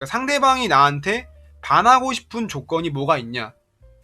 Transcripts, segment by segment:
그러니까 상대방이 나한테 반하고 싶은 조건이 뭐가 있냐,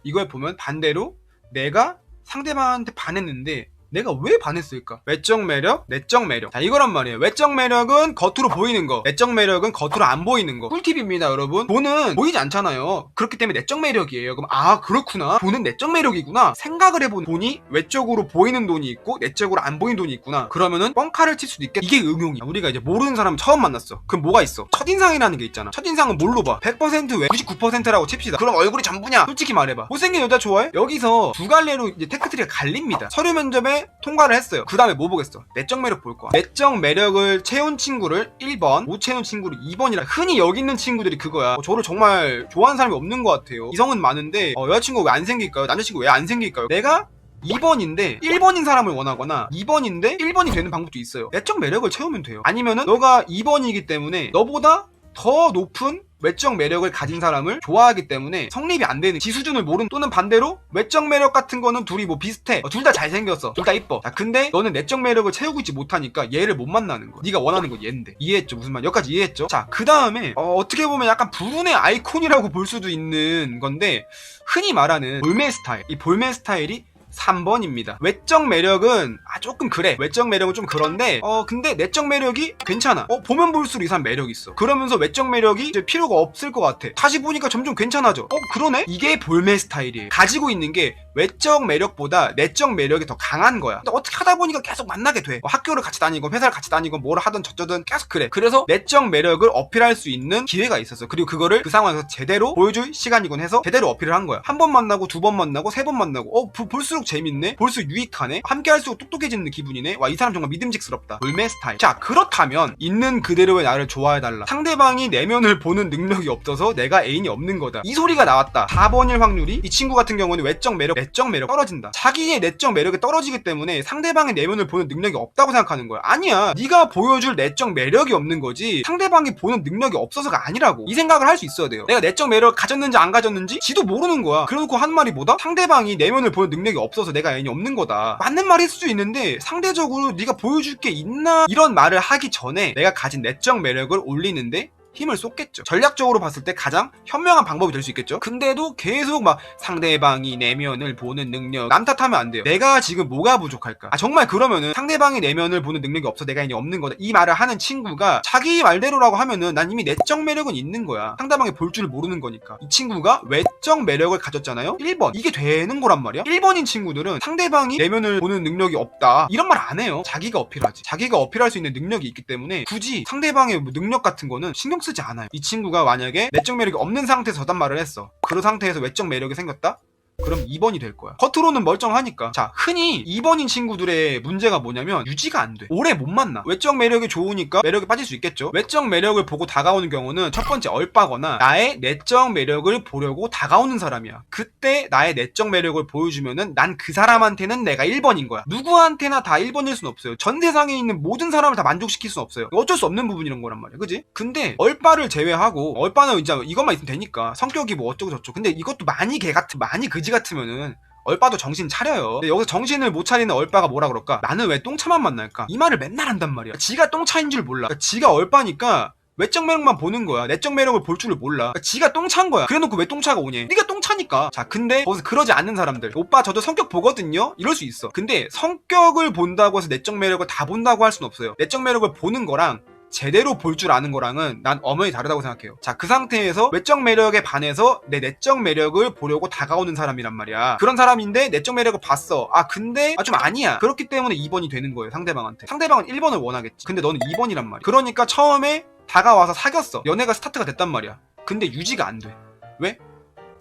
이걸 보면 반대로 내가 상대방한테 반했는데 내가 왜 반했을까? 외적 매력, 내적 매력. 자, 이거란 말이에요. 외적 매력은 겉으로 보이는 거, 내적 매력은 겉으로 안 보이는 거. 꿀팁입니다, 여러분. 돈은 보이지 않잖아요. 그렇기 때문에 내적 매력이에요. 그럼 아, 그렇구나, 돈은 내적 매력이구나 생각을 해보는, 돈이 외적으로 보이는 돈이 있고 내적으로 안 보이는 돈이 있구나. 그러면은 뻥카를 칠 수도 있겠다. 이게 응용이야. 우리가 이제 모르는 사람 처음 만났어. 그럼 뭐가 있어? 첫인상이라는 게 있잖아. 첫인상은 뭘로 봐? 100% 왜? 99%라고 칩시다. 그럼 얼굴이 전부냐? 솔직히 말해봐. 못생긴 여자 좋아해? 여기서 두 갈래로 이제 테크트리가 갈립니다. 서류 면접에 통과를 했어요. 그 다음에 뭐 보겠어? 내적 매력 볼 거야. 내적 매력을 채운 친구를 1번, 못 채운 친구를 2번이라. 흔히 여기 있는 친구들이 그거야. 저를 정말 좋아하는 사람이 없는 것 같아요. 이성은 많은데 여자친구가 왜 안 생길까요? 남자친구 왜 안 생길까요? 내가 2번인데 1번인 사람을 원하거나 2번인데 1번이 되는 방법도 있어요. 내적 매력을 채우면 돼요. 아니면은 너가 2번이기 때문에 너보다 더 높은 외적 매력을 가진 사람을 좋아하기 때문에 성립이 안 되는, 지 수준을 모르는, 또는 반대로 외적 매력 같은 거는 둘이 뭐 비슷해, 둘 다 잘생겼어, 둘 다 이뻐. 자, 근데 너는 내적 매력을 채우고 있지 못하니까 얘를 못 만나는 거야. 네가 원하는 건 얘인데. 이해했죠? 무슨 말? 여기까지 이해했죠? 자, 그 다음에 어떻게 보면 약간 불운의 아이콘이라고 볼 수도 있는 건데, 흔히 말하는 볼매 스타일. 이 볼매 스타일이 3번입니다. 외적 매력은 조금 그래. 외적 매력은 좀 그런데 근데 내적 매력이 괜찮아. 보면 볼수록 이 사람 매력 있어. 그러면서 외적 매력이 이제 필요가 없을 것 같아. 다시 보니까 점점 괜찮아져. 그러네? 이게 볼매 스타일이에요. 가지고 있는 게 외적 매력보다 내적 매력이 더 강한 거야. 근데 어떻게 하다 보니까 계속 만나게 돼. 학교를 같이 다니고 회사를 같이 다니고 뭘 하든 저쩌든 계속 그래. 그래서 내적 매력을 어필할 수 있는 기회가 있었어. 그리고 그거를 그 상황에서 제대로 보여줄 시간이곤 해서 제대로 어필을 한 거야. 한 번 만나고, 두 번 만나고, 세 번 만나고, 볼수록 재밌네? 볼수록 유익하네? 함께 할수록 똑똑해지는 기분이네? 와, 이 사람 정말 믿음직스럽다. 볼매 스타일. 자, 그렇다면 있는 그대로의 나를 좋아해달라. 상대방이 내면을 보는 능력이 없어서 내가 애인이 없는 거다. 이 소리가 나왔다. 4번일 확률이, 이 친구 같은 경우는 외적 매력, 내적 매력 떨어진다. 자기의 내적 매력이 떨어지기 때문에 상대방의 내면을 보는 능력이 없다고 생각하는 거야. 아니야. 네가 보여줄 내적 매력이 없는 거지 상대방이 보는 능력이 없어서가 아니라고. 이 생각을 할 수 있어야 돼요. 내가 내적 매력을 가졌는지 안 가졌는지 지도 모르는 거야. 그래놓고 한 말이 뭐다? 상대방이 내면을 보는 능력이 없어서 내가 애인이 없는 거다. 맞는 말일 수도 있는데 상대적으로 네가 보여줄 게 있나? 이런 말을 하기 전에 내가 가진 내적 매력을 올리는데 힘을 쏟겠죠. 전략적으로 봤을 때 가장 현명한 방법이 될 수 있겠죠. 근데도 계속 막 상대방이 내면을 보는 능력, 남 탓하면 안 돼요. 내가 지금 뭐가 부족할까? 정말 그러면은 상대방이 내면을 보는 능력이 없어 내가 이제 없는 거다, 이 말을 하는 친구가 자기 말대로라고 하면은 난 이미 내적 매력은 있는 거야. 상대방이 볼 줄을 모르는 거니까. 이 친구가 외적 매력을 가졌잖아요. 1번. 이게 되는 거란 말이야. 1번인 친구들은 상대방이 내면을 보는 능력이 없다 이런 말 안 해요. 자기가 어필하지. 자기가 어필할 수 있는 능력이 있기 때문에 굳이 상대방의 능력 같은 거는 신경 쓰지 않아요. 이 친구가 만약에 내적 매력이 없는 상태에서 저단 말을 했어. 그런 상태에서 외적 매력이 생겼다? 그럼 2번이 될 거야. 겉으로는 멀쩡하니까. 자, 흔히 2번인 친구들의 문제가 뭐냐면 유지가 안 돼. 오래 못 만나. 외적 매력이 좋으니까 매력에 빠질 수 있겠죠. 외적 매력을 보고 다가오는 경우는 첫 번째 얼빠거나 나의 내적 매력을 보려고 다가오는 사람이야. 그때 나의 내적 매력을 보여주면은 난 그 사람한테는 내가 1번인 거야. 누구한테나 다 1번일 순 없어요. 전 세상에 있는 모든 사람을 다 만족시킬 순 없어요. 어쩔 수 없는 부분이란 거란 말이야. 그지? 근데 얼빠를 제외하고, 얼빠는 이제 이것만 있으면 되니까 성격이 뭐 어쩌고 저쩌고. 근데 이것도 많이 개 같은, 많이 그지 같으면은 얼빠도 정신 차려요. 근데 여기서 정신을 못 차리는 얼빠가 뭐라 그럴까? 나는 왜 똥차만 만날까? 이 말을 맨날 한단 말이야. 지가 똥차인 줄 몰라. 그러니까 지가 얼빠니까 외적 매력만 보는 거야. 내적 매력을 볼 줄을 몰라. 그러니까 지가 똥차인 거야. 그래놓고 왜 똥차가 오냐? 네가 똥차니까. 자, 근데 거기서 그러지 않는 사람들, 오빠 저도 성격 보거든요? 이럴 수 있어. 근데 성격을 본다고 해서 내적 매력을 다 본다고 할 수는 없어요. 내적 매력을 보는 거랑 제대로 볼 줄 아는 거랑은 난 어머니 다르다고 생각해요. 자, 그 상태에서 외적 매력에 반해서 내 내적 매력을 보려고 다가오는 사람이란 말이야. 그런 사람인데 내적 매력을 봤어. 근데 좀 아니야. 그렇기 때문에 2번이 되는 거예요. 상대방한테. 상대방은 1번을 원하겠지. 근데 너는 2번이란 말이야. 그러니까 처음에 다가와서 사귀었어. 연애가 스타트가 됐단 말이야. 근데 유지가 안 돼. 왜?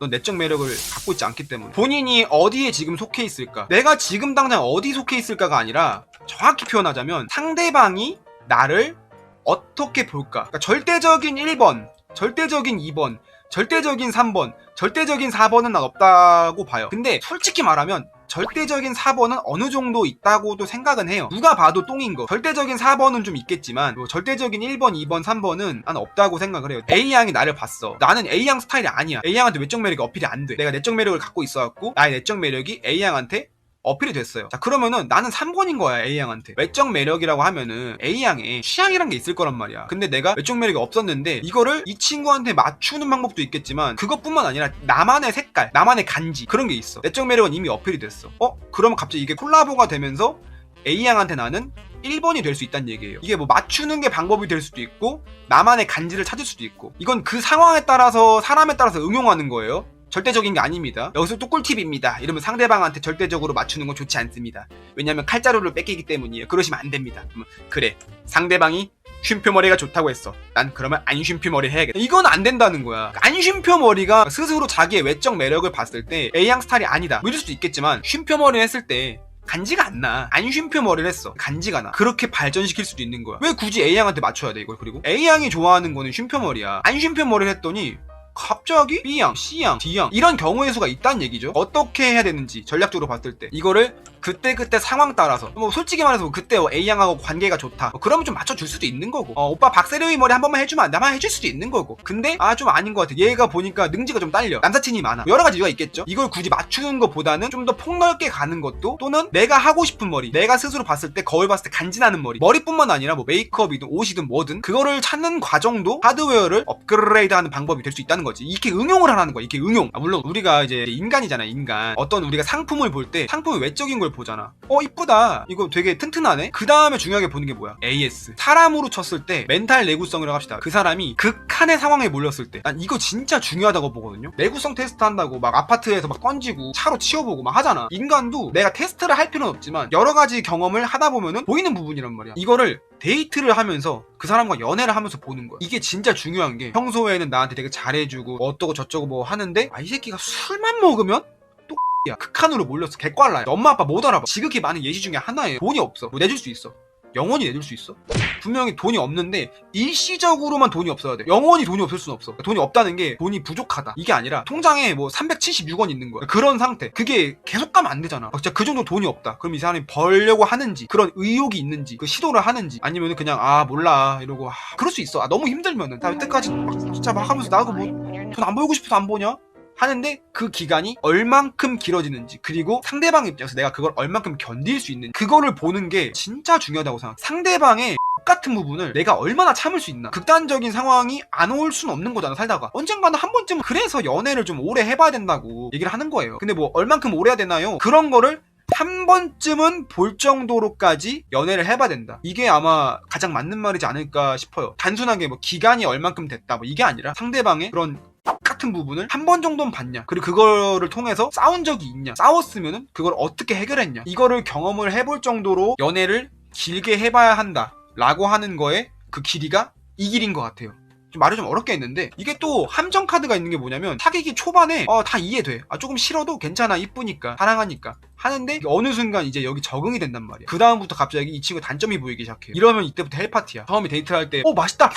넌 내적 매력을 갖고 있지 않기 때문에. 본인이 어디에 지금 속해 있을까? 내가 지금 당장 어디 속해 있을까가 아니라, 정확히 표현하자면 상대방이 나를 어떻게 볼까? 그러니까 절대적인 1번, 절대적인 2번, 절대적인 3번, 절대적인 4번은 난 없다고 봐요. 근데 솔직히 말하면 절대적인 4번은 어느 정도 있다고도 생각은 해요. 누가 봐도 똥인 거. 절대적인 4번은 좀 있겠지만 절대적인 1번, 2번, 3번은 난 없다고 생각을 해요. A양이 나를 봤어. 나는 A양 스타일이 아니야. A양한테 외적 매력이 어필이 안 돼. 내가 내적 매력을 갖고 있어갖고 나의 내적 매력이 A양한테 어필이 됐어요. 자, 그러면은 나는 3번인 거야, A양한테. 외적 매력이라고 하면은 A양에 취향이란 게 있을 거란 말이야. 근데 내가 외적 매력이 없었는데 이거를 이 친구한테 맞추는 방법도 있겠지만 그것뿐만 아니라 나만의 색깔, 나만의 간지 그런 게 있어. 내적 매력은 이미 어필이 됐어. 그러면 갑자기 이게 콜라보가 되면서 A양한테 나는 1번이 될 수 있다는 얘기예요. 이게 뭐 맞추는 게 방법이 될 수도 있고 나만의 간지를 찾을 수도 있고 이건 그 상황에 따라서 사람에 따라서 응용하는 거예요. 절대적인 게 아닙니다. 여기서 또 꿀팁입니다. 이러면 상대방한테 절대적으로 맞추는 건 좋지 않습니다. 왜냐면 칼자루를 뺏기기 때문이에요. 그러시면 안 됩니다. 그래, 상대방이 쉼표머리가 좋다고 했어. 난 그러면 안 쉼표머리 해야겠다. 이건 안 된다는 거야. 안 쉼표머리가 스스로 자기의 외적 매력을 봤을 때 A양 스타일이 아니다 이럴 수도 있겠지만 쉼표머리 했을 때 간지가 안 나. 안 쉼표 머리를 했어. 간지가 나. 그렇게 발전시킬 수도 있는 거야. 왜 굳이 A양한테 맞춰야 돼 이걸. 그리고 A양이 좋아하는 거는 쉼표 머리야. 안 쉼표 머리를 했더니 갑자기 B양, C양, D양 이런 경우의 수가 있다는 얘기죠. 어떻게 해야 되는지 전략적으로 봤을 때 이거를 그때 상황 따라서 뭐 솔직히 말해서 그때 A양하고 관계가 좋다 그러면 좀 맞춰줄 수도 있는 거고 오빠 박세려이 머리 한 번만 해주면 안 돼? 한 해줄 수도 있는 거고 근데 좀 아닌 것 같아. 얘가 보니까 능지가 좀 딸려. 남사친이 많아. 여러 가지 이유가 있겠죠. 이걸 굳이 맞추는 것보다는 좀 더 폭넓게 가는 것도 또는 내가 하고 싶은 머리 내가 스스로 봤을 때 거울 봤을 때 간지나는 머리뿐만 아니라 뭐 메이크업이든 옷이든 뭐든 그거를 찾는 과정도 하드웨어를 업그레이드하는 방법이 될 수 있다는 거지. 이렇게 응용을 하라는 거야. 이렇게 응용. 물론 우리가 이제 인간이잖아. 인간. 어떤 우리가 상품을 볼 때 상품의 외적인 걸 보잖아. 이쁘다. 이거 되게 튼튼하네. 그 다음에 중요하게 보는 게 뭐야? AS. 사람으로 쳤을 때 멘탈 내구성이라고 합시다. 그 사람이 극한의 상황에 몰렸을 때 난 이거 진짜 중요하다고 보거든요. 내구성 테스트 한다고 막 아파트에서 막 던지고 차로 치워보고 막 하잖아. 인간도 내가 테스트를 할 필요는 없지만 여러 가지 경험을 하다 보면은 보이는 부분이란 말이야. 이거를 데이트를 하면서 그 사람과 연애를 하면서 보는 거야. 이게 진짜 중요한 게 평소에는 나한테 되게 잘해주고 어떠고 저쩌고 뭐 하는데 이 새끼가 술만 먹으면 또 야 극한으로 몰렸어. 개꽐라야. 엄마 아빠 못 알아봐. 지극히 많은 예시 중에 하나예요. 돈이 없어. 뭐 내줄 수 있어. 영원히 내줄 수 있어? 분명히 돈이 없는데 일시적으로만 돈이 없어야 돼. 영원히 돈이 없을 수는 없어. 돈이 없다는 게 돈이 부족하다 이게 아니라 통장에 뭐 376원 있는 거야. 그런 상태. 그게 계속 가면 안 되잖아. 진짜 그 정도 돈이 없다. 그럼 이 사람이 벌려고 하는지 그런 의욕이 있는지 그 시도를 하는지 아니면 그냥 몰라 이러고 그럴 수 있어. 너무 힘들면은 나 여태까지 막 진짜 막 하면서 나도 뭐 돈 안 벌고 싶어서 안 보냐? 하는데 그 기간이 얼만큼 길어지는지 그리고 상대방 입장에서 내가 그걸 얼만큼 견딜 수 있는지 그거를 보는 게 진짜 중요하다고 생각해. 상대방의 같은 부분을 내가 얼마나 참을 수 있나. 극단적인 상황이 안 올 수는 없는 거잖아 살다가. 언젠가는 한 번쯤은 그래서 연애를 좀 오래 해봐야 된다고 얘기를 하는 거예요. 근데 뭐 얼만큼 오래 해야 되나요? 그런 거를 한 번쯤은 볼 정도로까지 연애를 해봐야 된다. 이게 아마 가장 맞는 말이지 않을까 싶어요. 단순하게 뭐 기간이 얼만큼 됐다 뭐 이게 아니라 상대방의 그런 같은 부분을 한 번 정도는 봤냐, 그리고 그거를 통해서 싸운 적이 있냐, 싸웠으면은 그걸 어떻게 해결했냐, 이거를 경험을 해볼 정도로 연애를 길게 해봐야 한다 라고 하는 거에 그 길이가 이 길인 것 같아요. 좀 말이 좀 어렵게 했는데 이게 또 함정 카드가 있는 게 뭐냐면 사귀기 초반에 다 이해돼. 조금 싫어도 괜찮아, 이쁘니까, 사랑하니까 하는데 어느 순간 이제 여기 적응이 된단 말이야. 그 다음부터 갑자기 이 친구 단점이 보이기 시작해요. 이러면 이때부터 헬파티야. 처음에 데이트할 때 맛있다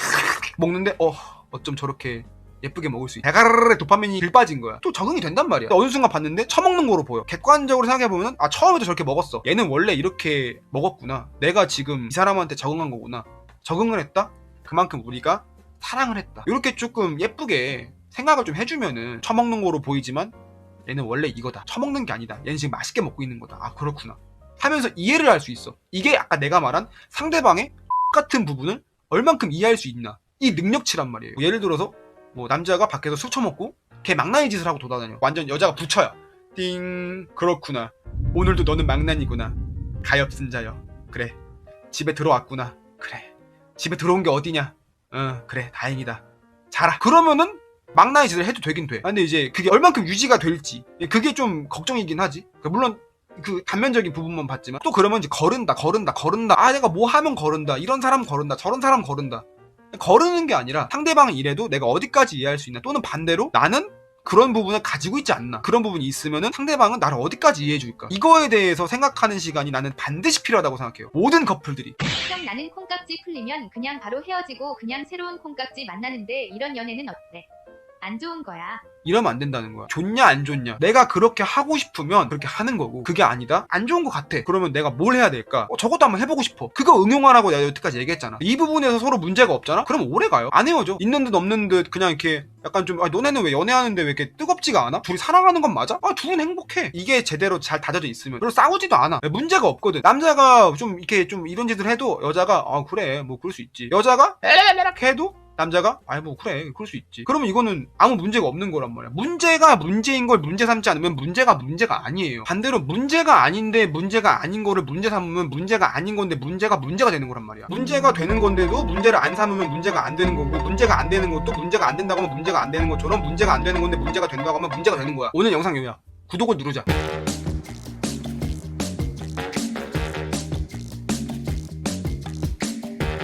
먹는데 어쩜 저렇게 예쁘게 먹을 수 있다. 대가르르 도파민이 길 빠진 거야. 또 적응이 된단 말이야. 어느 순간 봤는데 처먹는 거로 보여. 객관적으로 생각해보면 처음에도 저렇게 먹었어. 얘는 원래 이렇게 먹었구나. 내가 지금 이 사람한테 적응한 거구나. 적응을 했다? 그만큼 우리가 사랑을 했다. 이렇게 조금 예쁘게 생각을 좀 해주면은 처먹는 거로 보이지만 얘는 원래 이거다. 처먹는 게 아니다. 얘는 지금 맛있게 먹고 있는 거다. 그렇구나 하면서 이해를 할 수 있어. 이게 아까 내가 말한 상대방의 같은 부분을 얼만큼 이해할 수 있나, 이 능력치란 말이에요. 예를 들어서 뭐 남자가 밖에서 술 처먹고 걔 망나니 짓을 하고 돌아다녀. 완전 여자가 부처야. 띵. 그렇구나. 오늘도 너는 망나니구나. 가엾은 자여. 그래. 집에 들어왔구나. 그래. 집에 들어온 게 어디냐? 그래. 다행이다. 자라. 그러면은 망나니 짓을 해도 되긴 돼. 근데 이제 그게 얼만큼 유지가 될지 그게 좀 걱정이긴 하지. 물론 그 단면적인 부분만 봤지만 또 그러면 이제 거른다. 내가 뭐 하면 거른다. 이런 사람 거른다. 저런 사람 거른다. 거르는 게 아니라 상대방이 이래도 내가 어디까지 이해할 수 있나, 또는 반대로 나는 그런 부분을 가지고 있지 않나, 그런 부분이 있으면은 상대방은 나를 어디까지 이해해 줄까, 이거에 대해서 생각하는 시간이 나는 반드시 필요하다고 생각해요. 모든 커플들이. 형, 나는 콩깍지 풀리면 그냥 바로 헤어지고 그냥 새로운 콩깍지 만나는데 이런 연애는 어때? 안 좋은 거야. 이러면 안 된다는 거야. 좋냐 안 좋냐, 내가 그렇게 하고 싶으면 그렇게 하는 거고, 그게 아니다 안 좋은 것 같아 그러면 내가 뭘 해야 될까? 저것도 한번 해보고 싶어. 그거 응용하라고 내가 여태까지 얘기했잖아. 이 부분에서 서로 문제가 없잖아? 그럼 오래 가요. 안 헤어져. 있는 듯 없는 듯 그냥 이렇게 약간 좀 너네는 왜 연애하는데 왜 이렇게 뜨겁지가 않아? 둘이 사랑하는 건 맞아? 둘은 행복해. 이게 제대로 잘 다져져 있으면. 그리고 싸우지도 않아. 문제가 없거든. 남자가 좀 이렇게 좀 이런 짓을 해도 여자가 그래 뭐 그럴 수 있지. 여자가 에레레레 해도 남자가 뭐 그래 그럴 수 있지. 그러면 이거는 아무 문제가 없는 거란 말이야. 문제가 문제인 걸 문제 삼지 않으면 문제가 아니에요. 반대로 문제가 아닌데 문제가 아닌 거를 문제 삼으면 문제가 아닌 건데 문제가 되는 거란 말이야. 문제가 되는 건데도 문제를 안 삼으면 문제가 안 되는 거고, 문제가 안 되는 것도 문제가 안 된다고 하면 문제가 안 되는 것처럼 문제가 안 되는 건데 문제가 된다고 하면 문제가 되는 거야. 오늘 영상 여기야. 구독을 누르자.